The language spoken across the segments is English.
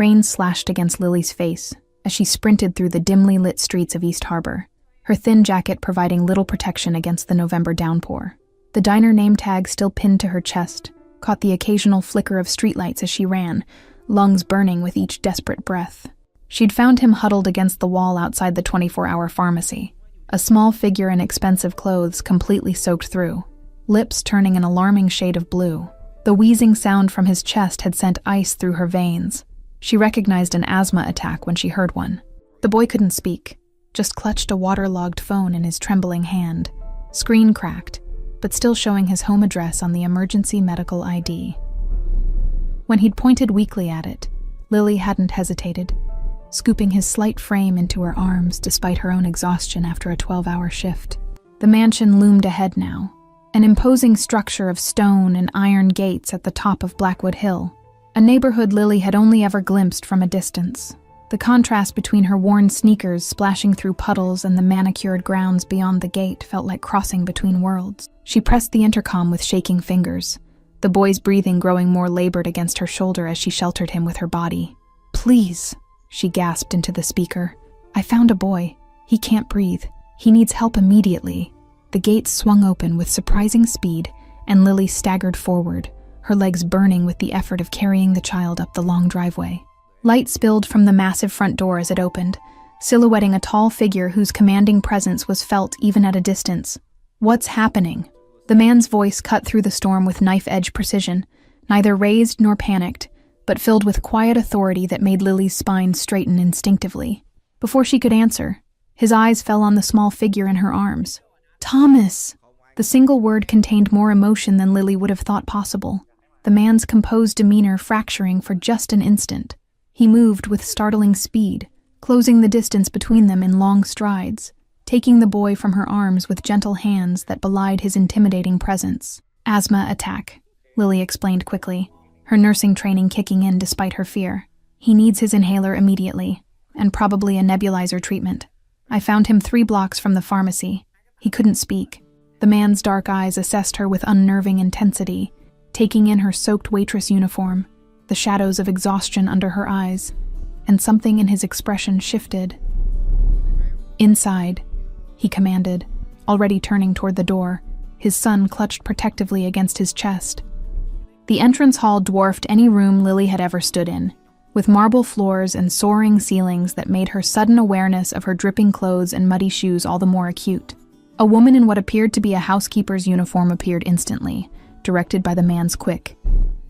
Rain slashed against Lily's face as she sprinted through the dimly lit streets of East Harbor, her thin jacket providing little protection against the November downpour. The diner name tag still pinned to her chest caught the occasional flicker of streetlights as she ran, lungs burning with each desperate breath. She'd found him huddled against the wall outside the 24-hour pharmacy, a small figure in expensive clothes completely soaked through, lips turning an alarming shade of blue. The wheezing sound from his chest had sent ice through her veins. She recognized an asthma attack when she heard one. The boy couldn't speak, just clutched a waterlogged phone in his trembling hand, screen cracked, but still showing his home address on the emergency medical ID. When he'd pointed weakly at it, Lily hadn't hesitated, scooping his slight frame into her arms despite her own exhaustion after a 12-hour shift. The mansion loomed ahead now, an imposing structure of stone and iron gates at the top of Blackwood Hill, a neighborhood Lily had only ever glimpsed from a distance. The contrast between her worn sneakers splashing through puddles and the manicured grounds beyond the gate felt like crossing between worlds. She pressed the intercom with shaking fingers, the boy's breathing growing more labored against her shoulder as she sheltered him with her body. "Please," she gasped into the speaker. "I found a boy. He can't breathe. He needs help immediately." The gates swung open with surprising speed, and Lily staggered forward, her legs burning with the effort of carrying the child up the long driveway. Light spilled from the massive front door as it opened, silhouetting a tall figure whose commanding presence was felt even at a distance. "What's happening?" The man's voice cut through the storm with knife-edge precision, neither raised nor panicked, but filled with quiet authority that made Lily's spine straighten instinctively. Before she could answer, his eyes fell on the small figure in her arms. "Thomas!" The single word contained more emotion than Lily would have thought possible, the man's composed demeanor fracturing for just an instant. He moved with startling speed, closing the distance between them in long strides, taking the boy from her arms with gentle hands that belied his intimidating presence. "Asthma attack," Lily explained quickly, her nursing training kicking in despite her fear. "He needs his inhaler immediately, and probably a nebulizer treatment. I found him 3 blocks from the pharmacy." He couldn't speak. The man's dark eyes assessed her with unnerving intensity, taking in her soaked waitress uniform, the shadows of exhaustion under her eyes, and something in his expression shifted. "Inside," he commanded, already turning toward the door, his son clutched protectively against his chest. The entrance hall dwarfed any room Lily had ever stood in, with marble floors and soaring ceilings that made her sudden awareness of her dripping clothes and muddy shoes all the more acute. A woman in what appeared to be a housekeeper's uniform appeared instantly, directed by the man's quick,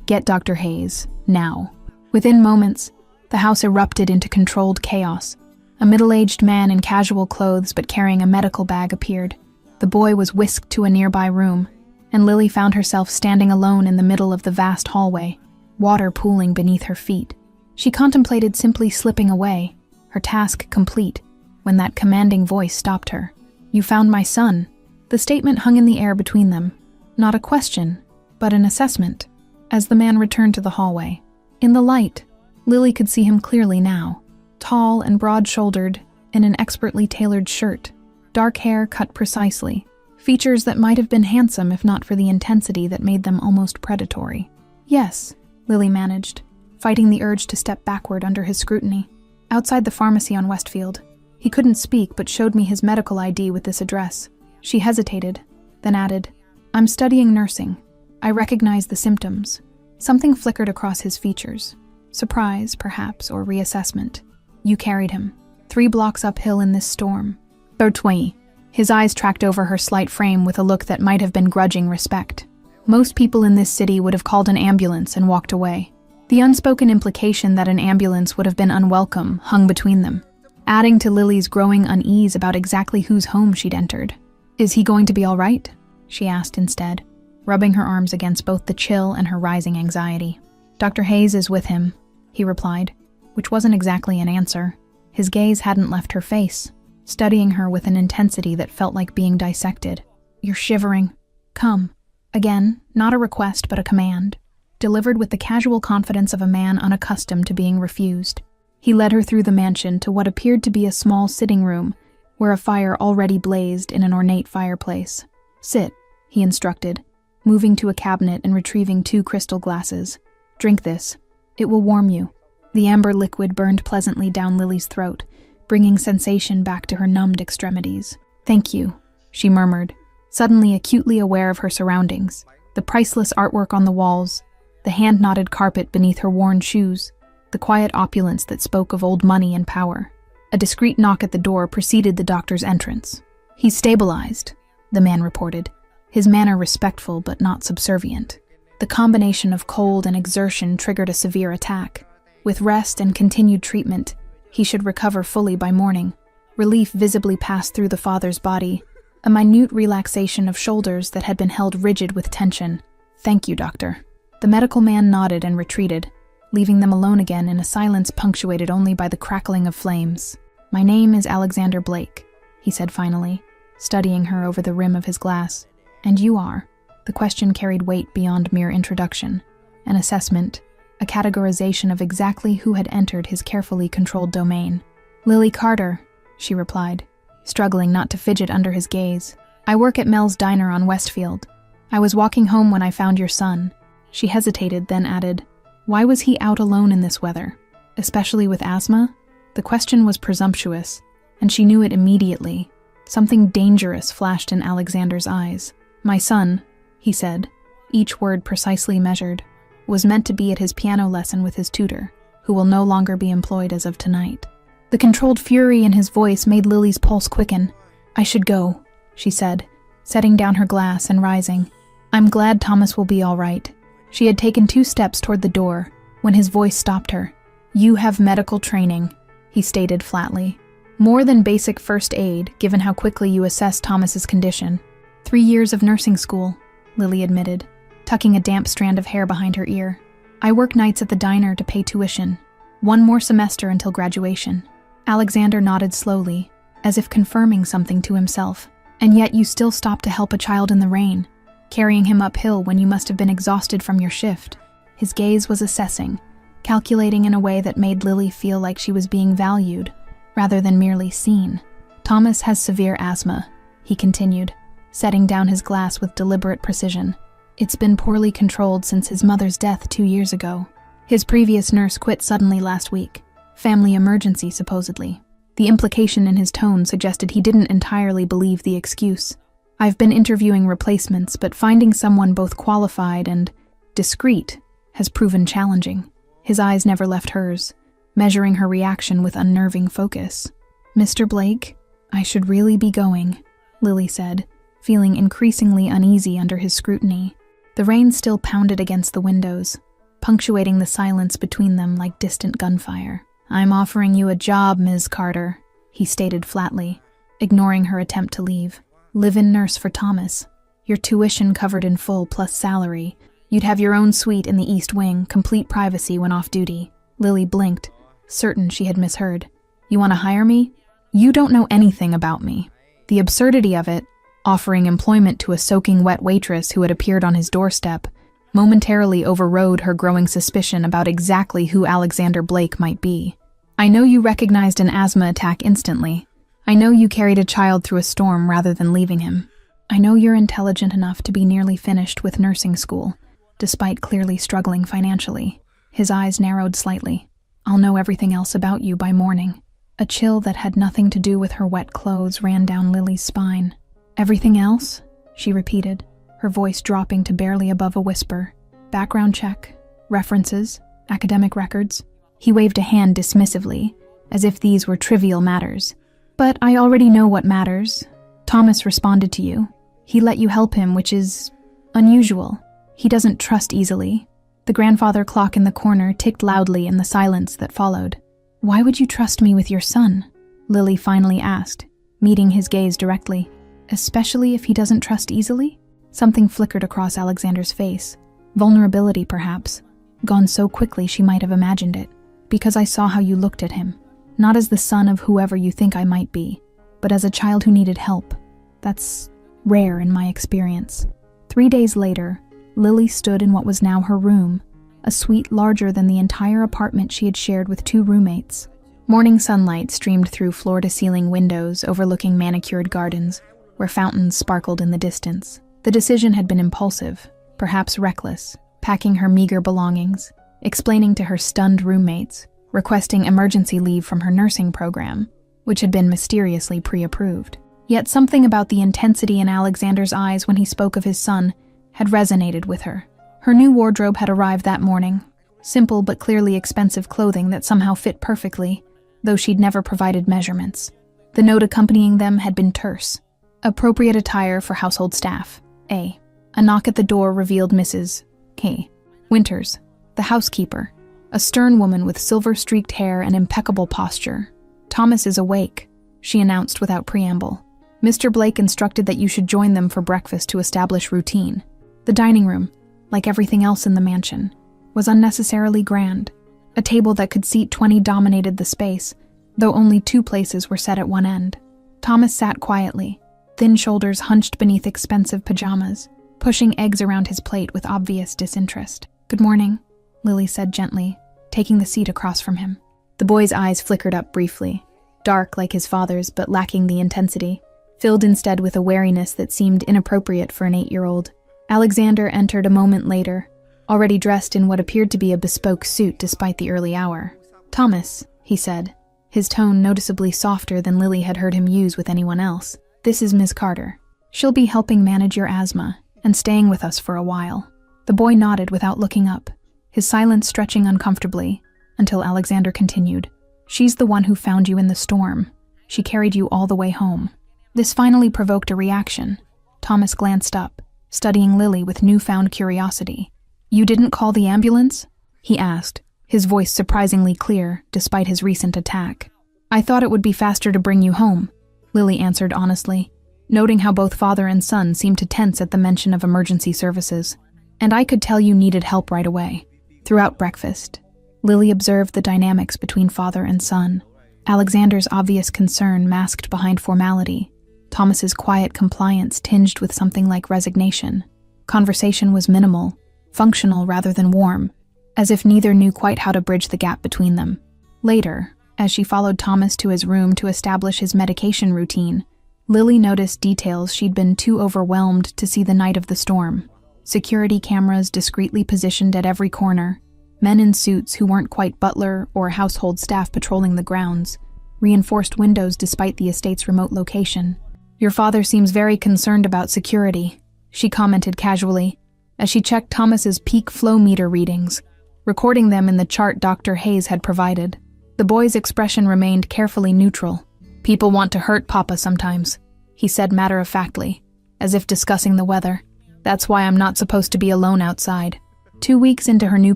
"Get Dr. Hayes, now." Within moments, the house erupted into controlled chaos. A middle-aged man in casual clothes but carrying a medical bag appeared. The boy was whisked to a nearby room, and Lily found herself standing alone in the middle of the vast hallway, water pooling beneath her feet. She contemplated simply slipping away, her task complete, when that commanding voice stopped her. "You found my son." The statement hung in the air between them, not a question, but an assessment, as the man returned to the hallway. In the light, Lily could see him clearly now, tall and broad-shouldered, in an expertly tailored shirt, dark hair cut precisely, features that might have been handsome if not for the intensity that made them almost predatory. "Yes," Lily managed, fighting the urge to step backward under his scrutiny. "Outside the pharmacy on Westfield. He couldn't speak but showed me his medical ID with this address." She hesitated, then added, "I'm studying nursing. I recognize the symptoms." Something flickered across his features. Surprise, perhaps, or reassessment. "You carried him 3 blocks uphill in this storm." Bertouin. His eyes tracked over her slight frame with a look that might have been grudging respect. Most people in this city would have called an ambulance and walked away. The unspoken implication that an ambulance would have been unwelcome hung between them, adding to Lily's growing unease about exactly whose home she'd entered. "Is he going to be all right?" she asked instead, rubbing her arms against both the chill and her rising anxiety. "Dr. Hayes is with him," he replied, which wasn't exactly an answer. His gaze hadn't left her face, studying her with an intensity that felt like being dissected. "You're shivering. Come." Again, not a request but a command, delivered with the casual confidence of a man unaccustomed to being refused. He led her through the mansion to what appeared to be a small sitting room, where a fire already blazed in an ornate fireplace. "Sit," he instructed, moving to a cabinet and retrieving 2 crystal glasses. "Drink this. It will warm you." The amber liquid burned pleasantly down Lily's throat, bringing sensation back to her numbed extremities. "Thank you," she murmured, suddenly acutely aware of her surroundings. The priceless artwork on the walls, the hand-knotted carpet beneath her worn shoes, the quiet opulence that spoke of old money and power. A discreet knock at the door preceded the doctor's entrance. "He's stabilized," the man reported, his manner respectful but not subservient. The combination of cold and exertion triggered a severe attack. With rest and continued treatment, he should recover fully by morning. Relief visibly passed through the father's body, a minute relaxation of shoulders that had been held rigid with tension. "Thank you, doctor." The medical man nodded and retreated, leaving them alone again in a silence punctuated only by the crackling of flames. "My name is Alexander Blake," he said finally, studying her over the rim of his glass. "And you are?" The question carried weight beyond mere introduction, an assessment, a categorization of exactly who had entered his carefully controlled domain. "Lily Carter," she replied, struggling not to fidget under his gaze. "I work at Mel's Diner on Westfield. I was walking home when I found your son." She hesitated, then added, "Why was he out alone in this weather? Especially with asthma?" The question was presumptuous, and she knew it immediately. Something dangerous flashed in Alexander's eyes. "My son," he said, each word precisely measured, "was meant to be at his piano lesson with his tutor, who will no longer be employed as of tonight." The controlled fury in his voice made Lily's pulse quicken. "I should go," she said, setting down her glass and rising. "I'm glad Thomas will be all right." She had taken 2 steps toward the door when his voice stopped her. "You have medical training," he stated flatly. "More than basic first aid, given how quickly you assessed Thomas's condition." 3 years of nursing school, Lily admitted, tucking a damp strand of hair behind her ear. "I work nights at the diner to pay tuition. 1 more semester until graduation." Alexander nodded slowly, as if confirming something to himself. "And yet you still stopped to help a child in the rain, carrying him uphill when you must have been exhausted from your shift." His gaze was assessing, calculating in a way that made Lily feel like she was being valued, rather than merely seen. "Thomas has severe asthma," he continued, setting down his glass with deliberate precision. "It's been poorly controlled since his mother's death 2 years ago. His previous nurse quit suddenly last week. Family emergency, supposedly." The implication in his tone suggested he didn't entirely believe the excuse. "I've been interviewing replacements, but finding someone both qualified and discreet has proven challenging." His eyes never left hers, measuring her reaction with unnerving focus. "Mr. Blake, I should really be going," Lily said, feeling increasingly uneasy under his scrutiny. The rain still pounded against the windows, punctuating the silence between them like distant gunfire. "I'm offering you a job, Ms. Carter," he stated flatly, ignoring her attempt to leave. "Live-in nurse for Thomas. Your tuition covered in full plus salary. You'd have your own suite in the East Wing, complete privacy when off duty." Lily blinked, certain she had misheard. "You want to hire me? You don't know anything about me." The absurdity of it, offering employment to a soaking wet waitress who had appeared on his doorstep, momentarily overrode her growing suspicion about exactly who Alexander Blake might be. "I know you recognized an asthma attack instantly. I know you carried a child through a storm rather than leaving him. I know you're intelligent enough to be nearly finished with nursing school, despite clearly struggling financially." His eyes narrowed slightly. "I'll know everything else about you by morning." A chill that had nothing to do with her wet clothes ran down Lily's spine. "Everything else?" she repeated, her voice dropping to barely above a whisper. "Background check, references, academic records." He waved a hand dismissively, as if these were trivial matters. "But I already know what matters. Thomas responded to you. He let you help him, which is unusual. He doesn't trust easily." The grandfather clock in the corner ticked loudly in the silence that followed. "Why would you trust me with your son?" Lily finally asked, meeting his gaze directly. "Especially if he doesn't trust easily?" Something flickered across Alexander's face. Vulnerability, perhaps, gone so quickly she might have imagined it. "Because I saw how you looked at him. Not as the son of whoever you think I might be, but as a child who needed help. That's rare in my experience." 3 days later, Lily stood in what was now her room, a suite larger than the entire apartment she had shared with 2 roommates. Morning sunlight streamed through floor-to-ceiling windows overlooking manicured gardens, where fountains sparkled in the distance. The decision had been impulsive, perhaps reckless, packing her meager belongings, explaining to her stunned roommates, requesting emergency leave from her nursing program, which had been mysteriously pre-approved. Yet something about the intensity in Alexander's eyes when he spoke of his son had resonated with her. Her new wardrobe had arrived that morning, simple but clearly expensive clothing that somehow fit perfectly, though she'd never provided measurements. The note accompanying them had been terse. Appropriate attire for household staff. A knock at the door revealed Mrs. K. Winters, the housekeeper, a stern woman with silver-streaked hair and impeccable posture. "Thomas is awake," she announced without preamble. "Mr. Blake instructed that you should join them for breakfast to establish routine." The dining room, like everything else in the mansion, was unnecessarily grand. A table that could seat 20 dominated the space, though only 2 places were set at one end. Thomas sat quietly, thin shoulders hunched beneath expensive pajamas, pushing eggs around his plate with obvious disinterest. "Good morning," Lily said gently, taking the seat across from him. The boy's eyes flickered up briefly, dark like his father's but lacking the intensity, filled instead with a wariness that seemed inappropriate for an 8-year-old. Alexander entered a moment later, already dressed in what appeared to be a bespoke suit despite the early hour. "Thomas," he said, his tone noticeably softer than Lily had heard him use with anyone else. "This is Ms. Carter. She'll be helping manage your asthma and staying with us for a while." The boy nodded without looking up, his silence stretching uncomfortably, until Alexander continued. "She's the one who found you in the storm. She carried you all the way home." This finally provoked a reaction. Thomas glanced up, studying Lily with newfound curiosity. "You didn't call the ambulance?" he asked, his voice surprisingly clear despite his recent attack. "I thought it would be faster to bring you home," Lily answered honestly, noting how both father and son seemed to tense at the mention of emergency services. "And I could tell you needed help right away." Throughout breakfast, Lily observed the dynamics between father and son. Alexander's obvious concern masked behind formality, Thomas's quiet compliance tinged with something like resignation. Conversation was minimal, functional rather than warm, as if neither knew quite how to bridge the gap between them. Later, as she followed Thomas to his room to establish his medication routine, Lily noticed details she'd been too overwhelmed to see the night of the storm. Security cameras discreetly positioned at every corner, men in suits who weren't quite butler or household staff patrolling the grounds, reinforced windows despite the estate's remote location. "Your father seems very concerned about security," she commented casually, as she checked Thomas's peak flow meter readings, recording them in the chart Dr. Hayes had provided. The boy's expression remained carefully neutral. "People want to hurt Papa sometimes," he said matter-of-factly, as if discussing the weather. "That's why I'm not supposed to be alone outside." 2 weeks into her new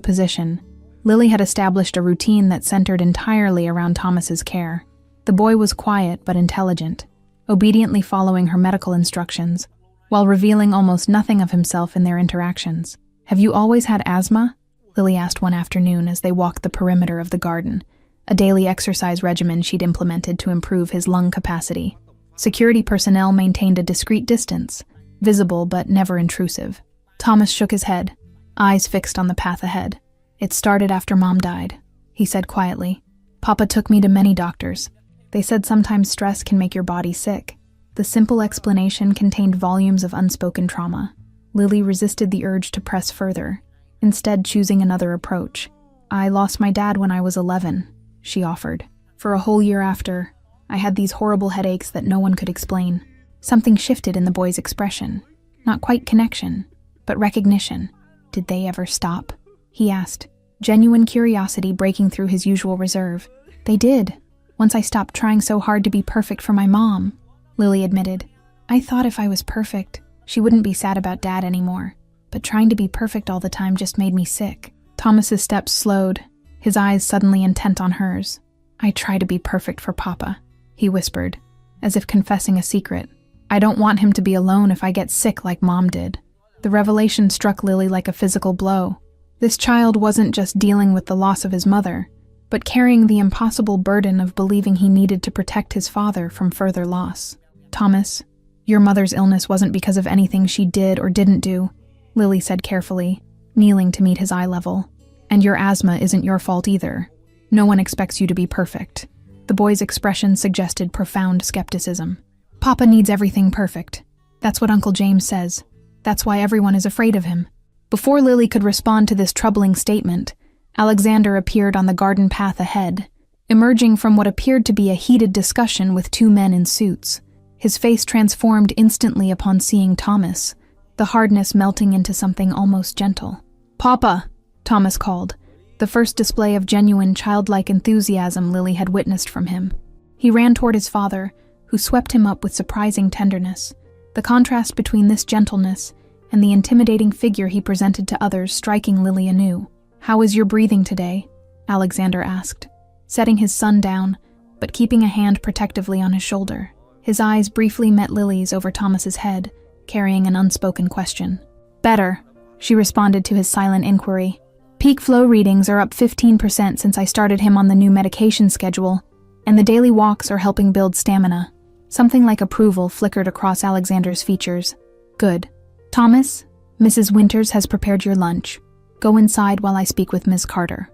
position, Lily had established a routine that centered entirely around Thomas's care. The boy was quiet but intelligent, obediently following her medical instructions, while revealing almost nothing of himself in their interactions. "Have you always had asthma?" Lily asked one afternoon as they walked the perimeter of the garden, a daily exercise regimen she'd implemented to improve his lung capacity. Security personnel maintained a discreet distance, visible but never intrusive. Thomas shook his head, eyes fixed on the path ahead. "It started after Mom died," he said quietly. "Papa took me to many doctors. They said sometimes stress can make your body sick." The simple explanation contained volumes of unspoken trauma. Lily resisted the urge to press further, instead choosing another approach. "I lost my dad when I was 11, she offered. "For a whole year after, I had these horrible headaches that no one could explain." Something shifted in the boy's expression. Not quite connection, but recognition. "Did they ever stop?" he asked, genuine curiosity breaking through his usual reserve. "They did. Once I stopped trying so hard to be perfect for my mom," Lily admitted. "I thought if I was perfect, she wouldn't be sad about Dad anymore. But trying to be perfect all the time just made me sick." Thomas's steps slowed, his eyes suddenly intent on hers. "I try to be perfect for Papa," he whispered, as if confessing a secret. "I don't want him to be alone if I get sick like Mom did." The revelation struck Lily like a physical blow. This child wasn't just dealing with the loss of his mother, but carrying the impossible burden of believing he needed to protect his father from further loss. "Thomas, your mother's illness wasn't because of anything she did or didn't do," Lily said carefully, kneeling to meet his eye level. "And your asthma isn't your fault either. No one expects you to be perfect." The boy's expression suggested profound skepticism. "Papa needs everything perfect. That's what Uncle James says. That's why everyone is afraid of him." Before Lily could respond to this troubling statement, Alexander appeared on the garden path ahead, emerging from what appeared to be a heated discussion with two men in suits. His face transformed instantly upon seeing Thomas, the hardness melting into something almost gentle. "Papa," Thomas called, the first display of genuine childlike enthusiasm Lily had witnessed from him. He ran toward his father, who swept him up with surprising tenderness. The contrast between this gentleness and the intimidating figure he presented to others striking Lily anew. "How is your breathing today?" Alexander asked, setting his son down, but keeping a hand protectively on his shoulder. His eyes briefly met Lily's over Thomas's head, carrying an unspoken question. "Better," she responded to his silent inquiry. "Peak flow readings are up 15% since I started him on the new medication schedule, and the daily walks are helping build stamina." Something like approval flickered across Alexander's features. "Good. Thomas, Mrs. Winters has prepared your lunch. Go inside while I speak with Ms. Carter."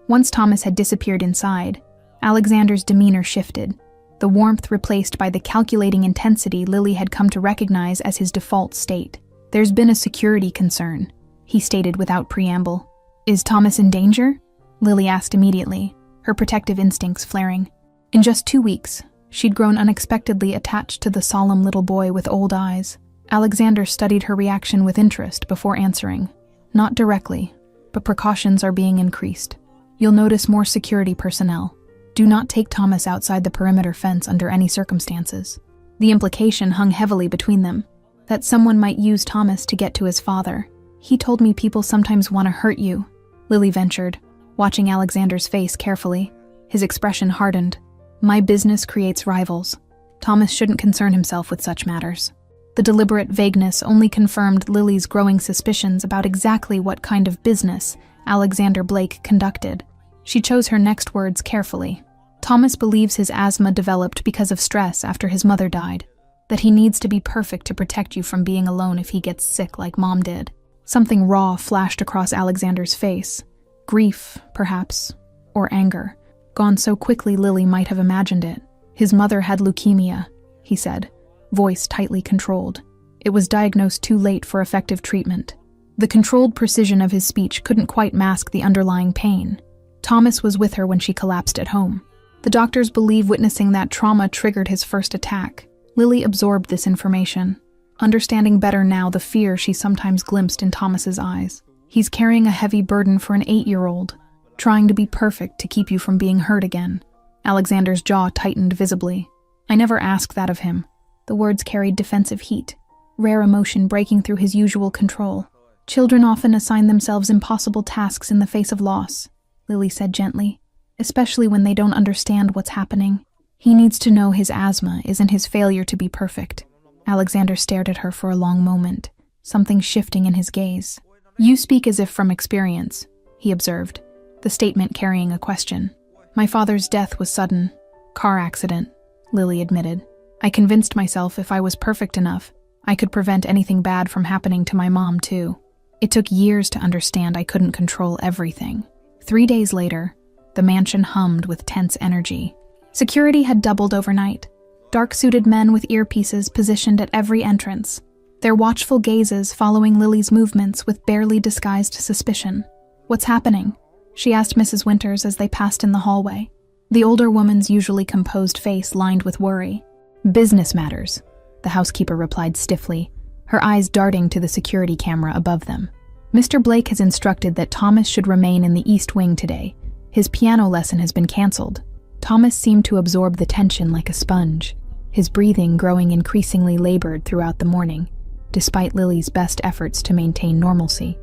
Once Thomas had disappeared inside, Alexander's demeanor shifted, the warmth replaced by the calculating intensity Lily had come to recognize as his default state. "There's been a security concern," he stated without preamble. "Is Thomas in danger?" Lily asked immediately, her protective instincts flaring. In just 2 weeks, she'd grown unexpectedly attached to the solemn little boy with old eyes. Alexander studied her reaction with interest before answering. "Not directly, but precautions are being increased. You'll notice more security personnel. Do not take Thomas outside the perimeter fence under any circumstances." The implication hung heavily between them, that someone might use Thomas to get to his father. "He told me people sometimes want to hurt you," Lily ventured, watching Alexander's face carefully. His expression hardened. "My business creates rivals. Thomas shouldn't concern himself with such matters." The deliberate vagueness only confirmed Lily's growing suspicions about exactly what kind of business Alexander Blake conducted. She chose her next words carefully. "Thomas believes his asthma developed because of stress after his mother died, that he needs to be perfect to protect you from being alone if he gets sick like Mom did." Something raw flashed across Alexander's face. Grief, perhaps, or anger, gone so quickly Lily might have imagined it. "His mother had leukemia," he said, voice tightly controlled. "It was diagnosed too late for effective treatment." The controlled precision of his speech couldn't quite mask the underlying pain. Thomas was with her when she collapsed at home. The doctors believe witnessing that trauma triggered his first attack. Lily absorbed this information, understanding better now the fear she sometimes glimpsed in Thomas's eyes. "He's carrying a heavy burden for an 8-year-old, trying to be perfect to keep you from being hurt again." Alexander's jaw tightened visibly. "I never asked that of him." The words carried defensive heat, rare emotion breaking through his usual control. "Children often assign themselves impossible tasks in the face of loss," Lily said gently, "especially when they don't understand what's happening. He needs to know his asthma isn't his failure to be perfect." Alexander stared at her for a long moment, something shifting in his gaze. "You speak as if from experience," he observed, the statement carrying a question. "My father's death was sudden. Car accident," Lily admitted. "I convinced myself if I was perfect enough, I could prevent anything bad from happening to my mom too. It took years to understand I couldn't control everything." 3 days later, the mansion hummed with tense energy. Security had doubled overnight. Dark-suited men with earpieces positioned at every entrance, their watchful gazes following Lily's movements with barely disguised suspicion. "What's happening?" she asked Mrs. Winters as they passed in the hallway. The older woman's usually composed face lined with worry. "Business matters," the housekeeper replied stiffly, her eyes darting to the security camera above them. "Mr. Blake has instructed that Thomas should remain in the East Wing today. His piano lesson has been canceled." Thomas seemed to absorb the tension like a sponge, his breathing growing increasingly labored throughout the morning, despite Lily's best efforts to maintain normalcy.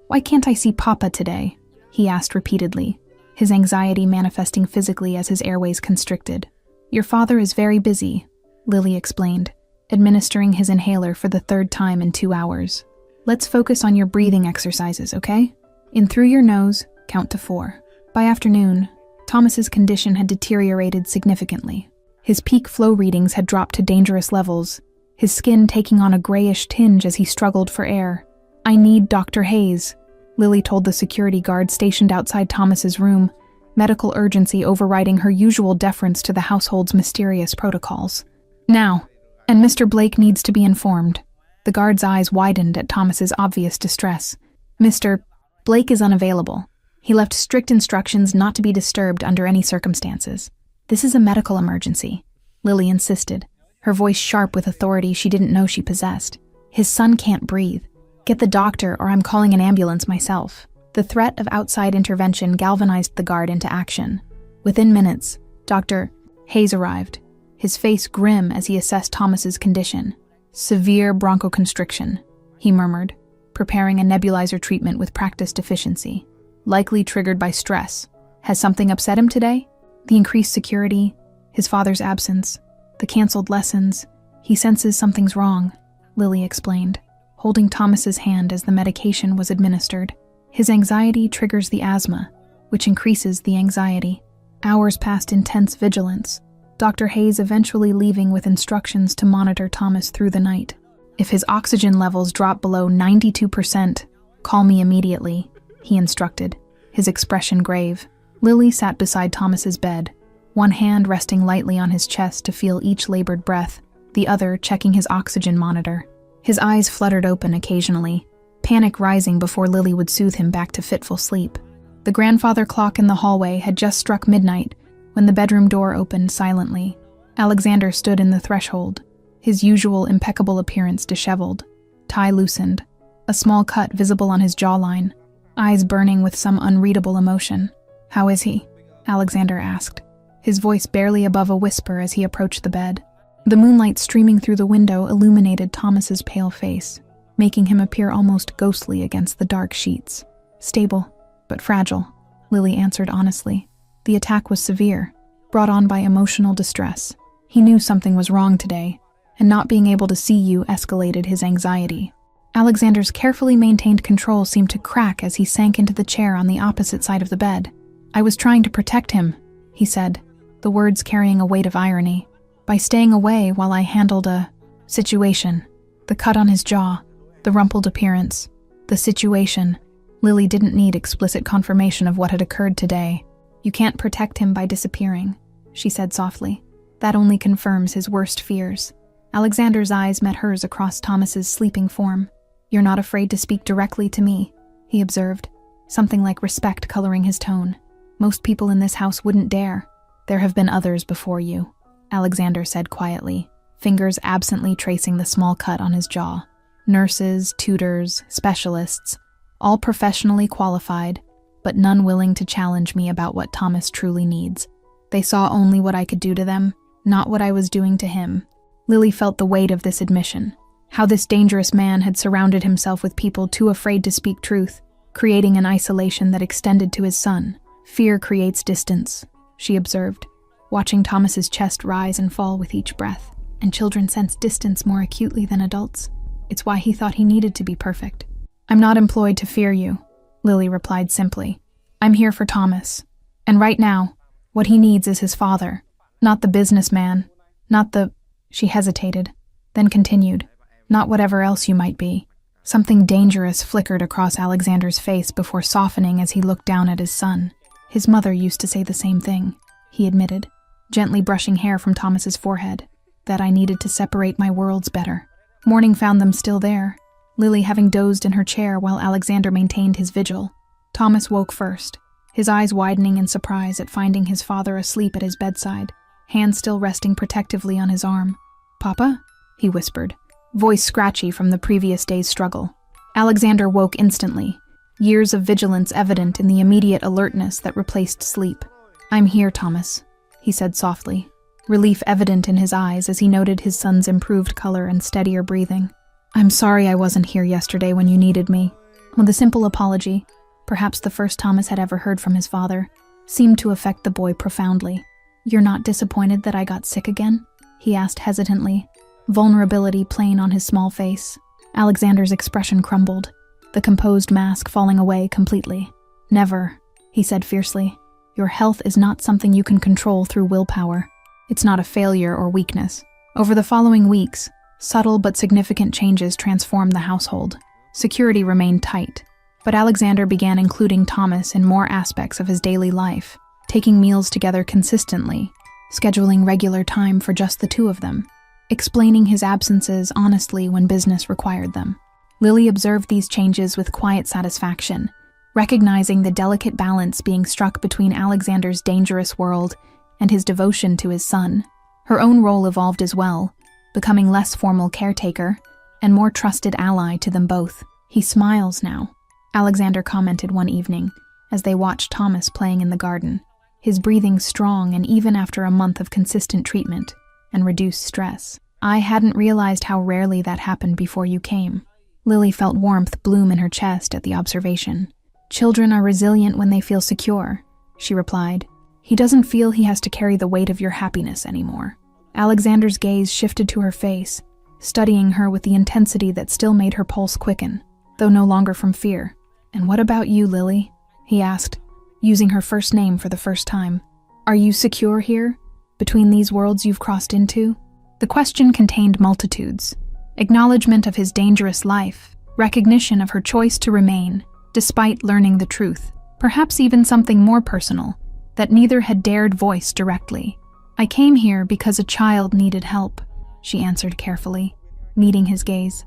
"Why can't I see Papa today?" he asked repeatedly, his anxiety manifesting physically as his airways constricted. "Your father is very busy," Lily explained, administering his inhaler for the 3rd time in 2 hours. "Let's focus on your breathing exercises, okay? In through your nose, count to 4. By afternoon, Thomas's condition had deteriorated significantly. His peak flow readings had dropped to dangerous levels, his skin taking on a grayish tinge as he struggled for air. "I need Dr. Hayes," Lily told the security guard stationed outside Thomas's room, medical urgency overriding her usual deference to the household's mysterious protocols. "Now, and Mr. Blake needs to be informed." The guard's eyes widened at Thomas's obvious distress. "Mr. Blake is unavailable," He left strict instructions not to be disturbed under any circumstances. "This is a medical emergency," Lily insisted, her voice sharp with authority she didn't know she possessed. "His son can't breathe. Get the doctor or I'm calling an ambulance myself." The threat of outside intervention galvanized the guard into action. Within minutes, Dr. Hayes arrived, his face grim as he assessed Thomas's condition. "Severe bronchoconstriction," he murmured, preparing a nebulizer treatment with practiced efficiency. "Likely triggered by stress. Has something upset him today?" The increased security, his father's absence, the canceled lessons. "He senses something's wrong," Lily explained, holding Thomas's hand as the medication was administered. "His anxiety triggers the asthma, which increases the anxiety." Hours passed intense vigilance, Dr. Hayes eventually leaving with instructions to monitor Thomas through the night. "If his oxygen levels drop below 92%, call me immediately," he instructed, his expression grave. Lily sat beside Thomas's bed, one hand resting lightly on his chest to feel each labored breath, the other checking his oxygen monitor. His eyes fluttered open occasionally, panic rising before Lily would soothe him back to fitful sleep. The grandfather clock in the hallway had just struck midnight when the bedroom door opened silently. Alexander stood in the threshold, his usual impeccable appearance disheveled, tie loosened, a small cut visible on his jawline, eyes burning with some unreadable emotion. "How is he?" Alexander asked, his voice barely above a whisper as he approached the bed. The moonlight streaming through the window illuminated Thomas's pale face, making him appear almost ghostly against the dark sheets. "Stable, but fragile," Lily answered honestly. "The attack was severe, brought on by emotional distress. He knew something was wrong today, and not being able to see you escalated his anxiety." Alexander's carefully maintained control seemed to crack as he sank into the chair on the opposite side of the bed. "I was trying to protect him," he said, the words carrying a weight of irony, "by staying away while I handled a situation." The cut on his jaw, the rumpled appearance, the situation. Lily didn't need explicit confirmation of what had occurred today. "You can't protect him by disappearing," she said softly. "That only confirms his worst fears." Alexander's eyes met hers across Thomas's sleeping form. "You're not afraid to speak directly to me," he observed, something like respect coloring his tone. "Most people in this house wouldn't dare." "There have been others before you," Alexander said quietly, fingers absently tracing the small cut on his jaw. "Nurses, tutors, specialists, all professionally qualified, but none willing to challenge me about what Thomas truly needs. They saw only what I could do to them, not what I was doing to him." Lily felt the weight of this admission, how this dangerous man had surrounded himself with people too afraid to speak truth, creating an isolation that extended to his son. "Fear creates distance," she observed, watching Thomas's chest rise and fall with each breath. "And children sense distance more acutely than adults. It's why he thought he needed to be perfect." "I'm not employed to fear you," Lily replied simply. "I'm here for Thomas. And right now, what he needs is his father, not the businessman, not the—" She hesitated, then continued, "not whatever else you might be." Something dangerous flickered across Alexander's face before softening as he looked down at his son. "His mother used to say the same thing," he admitted, gently brushing hair from Thomas's forehead, "that I needed to separate my worlds better." Morning found them still there, Lily having dozed in her chair while Alexander maintained his vigil. Thomas woke first, his eyes widening in surprise at finding his father asleep at his bedside, hand still resting protectively on his arm. "Papa?" he whispered, voice scratchy from the previous day's struggle. Alexander woke instantly, years of vigilance evident in the immediate alertness that replaced sleep. "I'm here, Thomas," he said softly, relief evident in his eyes as he noted his son's improved color and steadier breathing. "I'm sorry I wasn't here yesterday when you needed me." With a simple apology, perhaps the first Thomas had ever heard from his father, seemed to affect the boy profoundly. "You're not disappointed that I got sick again?" he asked hesitantly, vulnerability plain on his small face. Alexander's expression crumbled, the composed mask falling away completely. "Never," he said fiercely. "Your health is not something you can control through willpower. It's not a failure or weakness." Over the following weeks, subtle but significant changes transformed the household. Security remained tight, but Alexander began including Thomas in more aspects of his daily life, taking meals together consistently, scheduling regular time for just the two of them, explaining his absences honestly when business required them. Lily observed these changes with quiet satisfaction, recognizing the delicate balance being struck between Alexander's dangerous world and his devotion to his son. Her own role evolved as well, becoming less formal caretaker and more trusted ally to them both. "He smiles now," Alexander commented one evening as they watched Thomas playing in the garden, his breathing strong and even after a month of consistent treatment and reduced stress. "I hadn't realized how rarely that happened before you came." Lily felt warmth bloom in her chest at the observation. "Children are resilient when they feel secure," she replied. "He doesn't feel he has to carry the weight of your happiness anymore." Alexander's gaze shifted to her face, studying her with the intensity that still made her pulse quicken, though no longer from fear. "And what about you, Lily?" he asked, using her first name for the first time. "Are you secure here, between these worlds you've crossed into?" The question contained multitudes: acknowledgement of his dangerous life, recognition of her choice to remain, despite learning the truth, perhaps even something more personal, that neither had dared voice directly. "I came here because a child needed help," she answered carefully, meeting his gaze.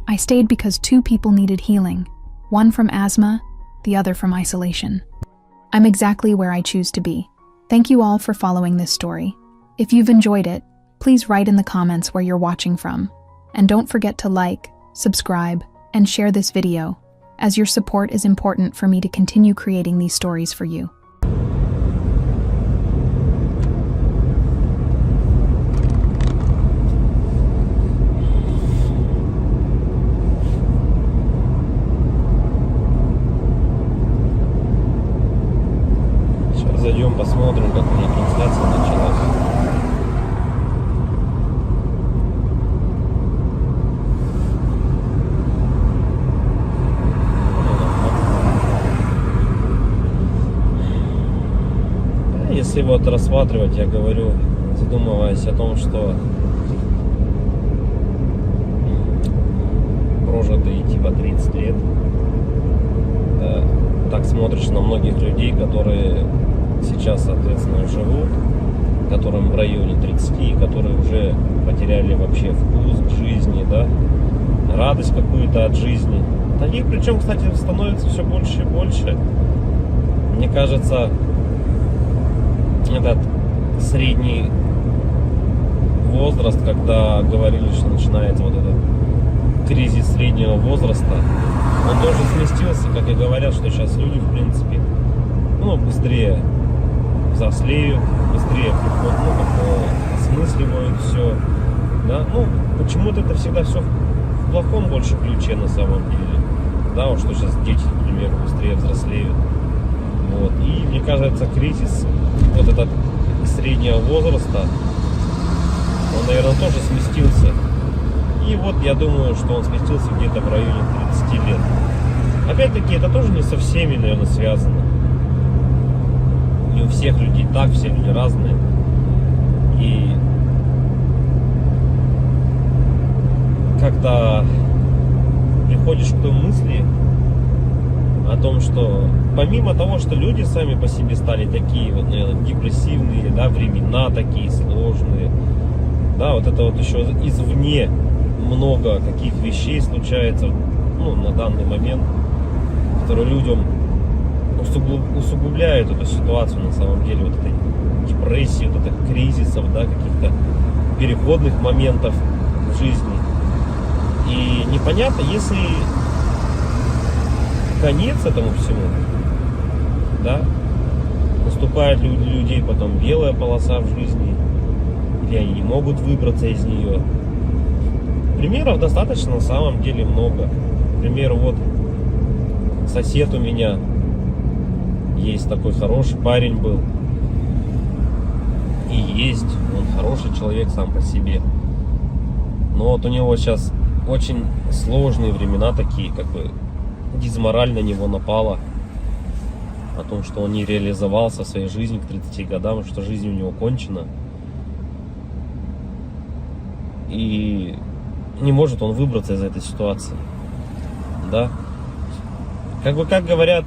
"I stayed because 2 people needed healing, one from asthma, the other from isolation. I'm exactly where I choose to be." Thank you all for following this story. If you've enjoyed it, please write in the comments where you're watching from. And don't forget to like, subscribe, and share this video, as your support is important for me to continue creating these stories for you. Сейчас зайдем, посмотрим, как у меня трансляция началась. Если вот рассматривать, я говорю, задумываясь о том, что прожитые типа 30 лет, так смотришь на многих людей, которые сейчас, соответственно, живут, которым в районе 30, которые уже потеряли вообще вкус к жизни, да, радость какую-то от жизни. Таких, причем, кстати, становится все больше и больше. Мне кажется, этот средний возраст, когда говорили, что начинается вот этот кризис среднего возраста, он тоже сместился, как и говорят, что сейчас люди, в принципе, быстрее взрослеют, быстрее осмысливают все, да, почему-то это всегда все в плохом больше ключе на самом деле, да, вот что сейчас дети, к примеру, быстрее взрослеют, вот, и мне кажется, кризис вот этот среднего возраста, он, наверное, тоже сместился, и вот я думаю, что он сместился где-то в районе 30 лет. Опять-таки, это тоже не со всеми, наверное, связано. Не у всех людей так, все люди разные. И как-то приходишь к той мысли о том, что помимо того, что люди сами по себе стали такие вот, наверное, депрессивные, да, времена такие сложные, да, вот это вот еще извне много каких вещей случается, на данный момент, которые людям усугубляют эту ситуацию на самом деле, вот этой депрессии, вот этих кризисов, да, каких-то переходных моментов в жизни. И непонятно, если конец этому всему, да, наступает для людей потом белая полоса в жизни, или они не могут выбраться из нее. Примеров достаточно на самом деле много. К примеру, вот сосед у меня есть такой хороший парень был. И есть, он хороший человек сам по себе. Но вот у него сейчас очень сложные времена такие, как бы дизмораль на него напала. О том, что он не реализовался в своей жизни к 30 годам, что жизнь у него кончена. И не может он выбраться из этой ситуации. Да? Как говорят,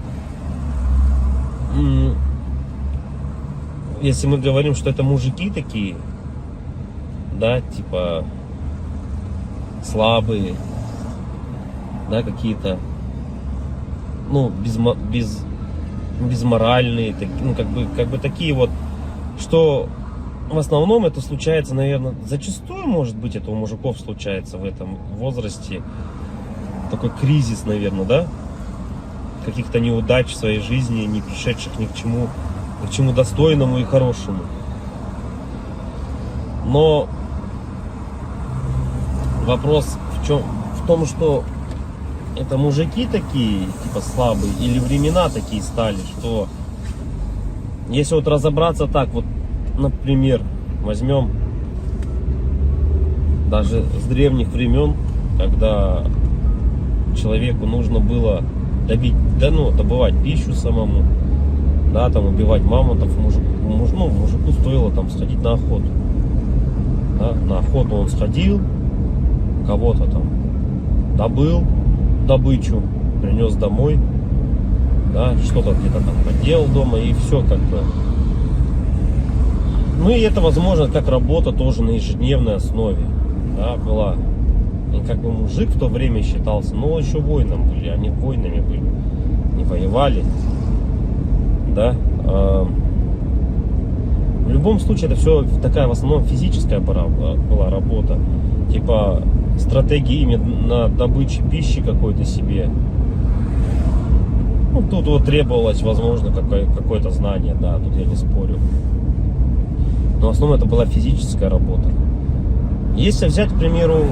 если мы говорим, что это мужики такие, да, типа слабые, да, какие-то ну, безморальные, ну, как бы такие вот, что в основном это случается, наверное, зачастую, может быть, это у мужиков случается в этом возрасте, такой кризис, наверное, да, каких-то неудач в своей жизни, не пришедших ни к чему достойному и хорошему. Но вопрос в том, что это мужики такие, типа, слабые, или времена такие стали, что если вот разобраться так, вот, например, возьмем даже с древних времен, когда человеку нужно было добывать пищу самому, да, там убивать мамонтов, мужику стоило там сходить на охоту. Да, на охоту он сходил, кого-то там добыл добычу, принес домой, да, что-то где-то там поделал дома, и все как бы. Ну и это, возможно, как работа тоже на ежедневной основе, да, была. И как бы мужик в то время считался, но еще воином были, они воинами были, не воевали, да. В любом случае, это все такая в основном физическая была работа, типа стратегии именно добычи пищи какой-то себе. Ну, тут вот требовалось, возможно, какое-то знание, да, тут я не спорю. Но в основном это была физическая работа. Если взять, к примеру,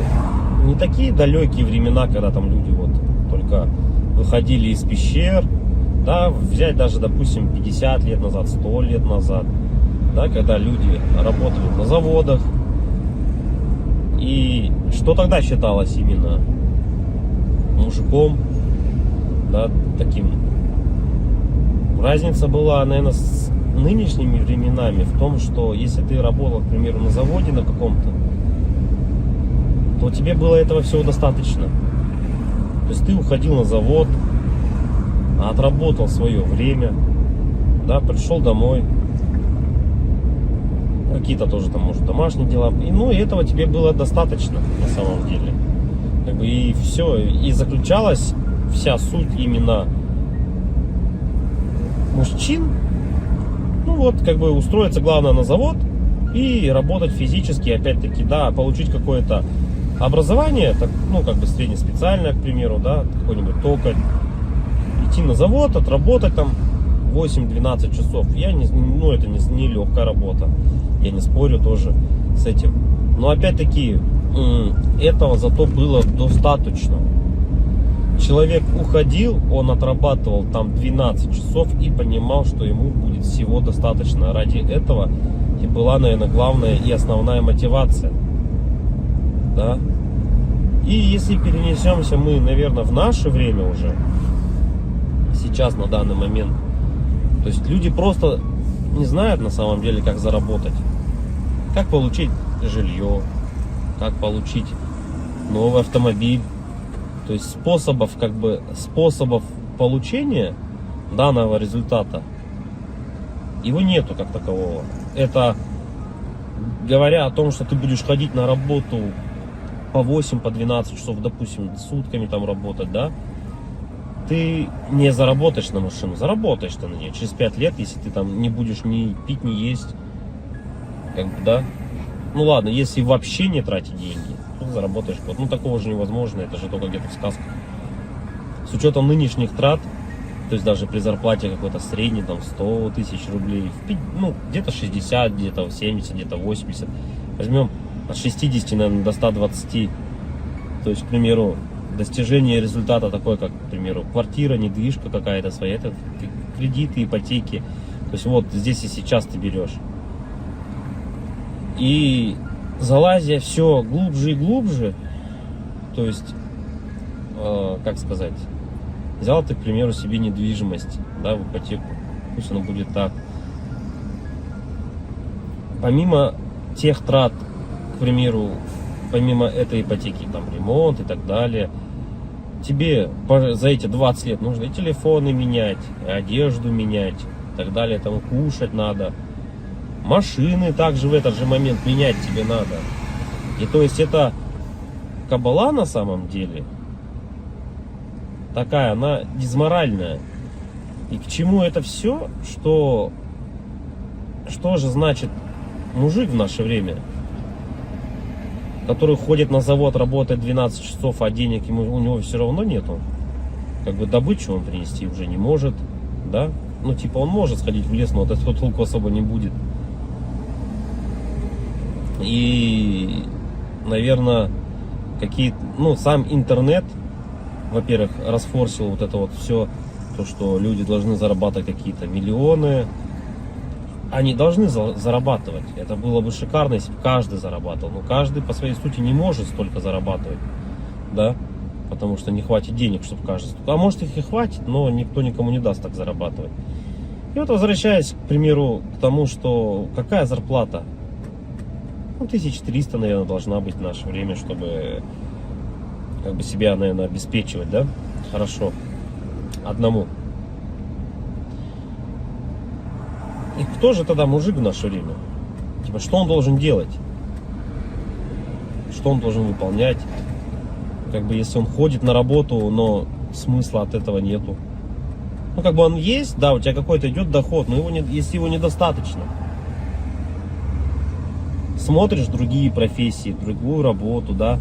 не такие далекие времена, когда там люди вот только выходили из пещер, да, взять даже, допустим, 50 лет назад, 100 лет назад, да, когда люди работали на заводах, и что тогда считалось именно мужиком, да, таким. Разница была, наверное, с нынешними временами в том, что если ты работал, к примеру, на заводе на каком-то, то тебе было этого всего достаточно. То есть ты уходил на завод, отработал свое время, да, пришел домой, какие-то тоже там, может, домашние дела, и, ну, и этого тебе было достаточно на самом деле. Как бы и все, и заключалась вся суть именно мужчин, ну вот, как бы устроиться, главное, на завод и работать физически, опять-таки, да, получить какое-то образование, так, ну, как бы среднеспециальное, к примеру, да, какой-нибудь токарь, идти на завод, отработать там 8-12 часов. Ну, это не легкая работа, я не спорю тоже с этим. Но опять-таки, этого зато было достаточно. Человек уходил, он отрабатывал там 12 часов и понимал, что ему будет всего достаточно. Ради этого и была, наверное, главная и основная мотивация. Да? И если перенесемся мы, наверное, в наше время уже, сейчас, на данный момент, то есть люди просто не знают на самом деле, как заработать, как получить жилье, как получить новый автомобиль. То есть способов получения данного результата его нету как такового. Это говоря о том, что ты будешь ходить на работу по 8, по 12 часов, допустим, сутками там работать, да, ты не заработаешь на машину, заработаешь ты на нее через 5 лет, если ты там не будешь ни пить, ни есть, как бы, да. Ну ладно, если вообще не тратить деньги, то заработаешь год. Ну такого же невозможно, это же только где-то в сказках. С учетом нынешних трат, то есть даже при зарплате какой-то средней, там 100 тысяч рублей, ну где-то 60, где-то 70, где-то 80. Возьмем от 60, наверное, до 120. То есть, к примеру, достижение результата такой, как, к примеру, квартира, недвижка какая-то своя, это кредиты, ипотеки. То есть вот здесь и сейчас ты берешь. И залазя все глубже и глубже, то есть, как сказать, взял ты, к примеру, себе недвижимость, да, в ипотеку, пусть она будет так. Помимо тех трат, к примеру, помимо этой ипотеки, там, ремонт и так далее, тебе за эти 20 лет нужно и телефоны менять, и одежду менять, и так далее, там, кушать надо. Машины также в этот же момент менять тебе надо. И то есть это кабала на самом деле. такая, она дизморальная. И к чему это все, что же значит мужик в наше время, который ходит на завод, работает 12 часов, а денег у него все равно нету. Как бы добычу он принести уже не может, да? Ну, типа, он может сходить в лес, но от этого толку особо не будет. И, наверное, сам интернет, во-первых, расфорсил вот это вот все, то, что люди должны зарабатывать какие-то миллионы. Они должны зарабатывать. Это было бы шикарно, если бы каждый зарабатывал. Но каждый по своей сути не может столько зарабатывать, да? Потому что не хватит денег, чтобы каждый... А может, их и хватит, но никто никому не даст так зарабатывать. И вот, возвращаясь, к примеру, к тому, что какая зарплата? 1300, наверное, должна быть в наше время, чтобы как бы себя, наверное, обеспечивать, да? Хорошо. Одному. И кто же тогда мужик в наше время? Типа, что он должен делать? Что он должен выполнять? Как бы, если он ходит на работу, но смысла от этого нету. Ну, как бы он есть, да, у тебя какой-то идет доход, но если его недостаточно. Смотришь другие профессии, другую работу, да,